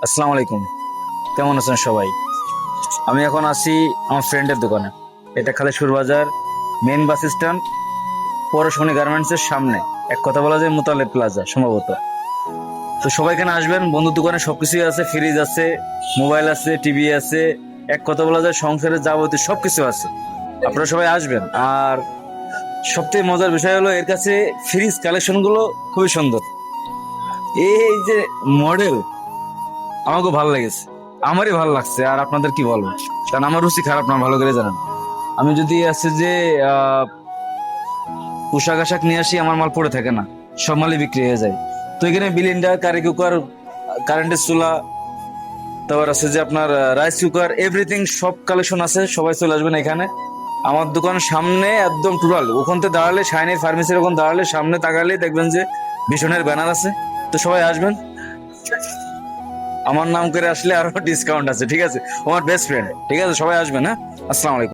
আসসালামু আলাইকুম। কেমন আছেন সবাই? আমি এখন আছি আমার ফ্রেন্ডের দোকানে। এটা খালিশপুর বাজার, মেন বাস স্ট্যান্ড, পরশমণি গার্মেন্টসের সামনে। এক কথা বলা যায় মোতালেব প্লাজা সম্ভবত। তো সবাই এখানে আসবেন, বন্ধুর দোকানে সবকিছুই আছে, ফ্রিজ আছে, মোবাইল আছে, টিভি আছে। এক কথা বলা যায় সংসারের যাবতীয় সবকিছু আছে। আপনারা সবাই আসবেন। আর সবথেকে মজার বিষয় হলো এর কাছে ফ্রিজ কালেকশন গুলো খুবই সুন্দর। এই যে মডেল আমাকে ভালো লেগেছে, আমারই ভালো লাগছে। আর আপনাদের কি বলবো, কারণ আমার রুচি খারাপ না, ভালো করে জানেন। আমি যদি আছে যে আহ, পোশাক আশাক নিয়ে আসি, আমার মাল পড়ে থাকে না, সব মালই বিক্রি হয়ে যায়। তো এখানে বিলিন্ডার, কারি কুকার, কারেন্টের চুলা, তারপর আছে যে আপনার রাইস কুকার, এভরিথিং সব কালেকশন আছে। সবাই চলে আসবেন এখানে। আমার দোকান সামনে একদম টোটাল, ওখান থেকে দাঁড়ালে শাইনি ফার্মেসির ওখানে দাঁড়ালে সামনে তাকালে দেখবেন যে ভীষণের ব্যানার আছে। তো সবাই আসবেন, আমার নাম করে আসলে আরো ডিসকাউন্ট আছে, ঠিক আছে? ও আমার বেস্ট ফ্রেন্ড, ঠিক আছে? সবাই আসবেন, হ্যাঁ। আসসালামু আলাইকুম।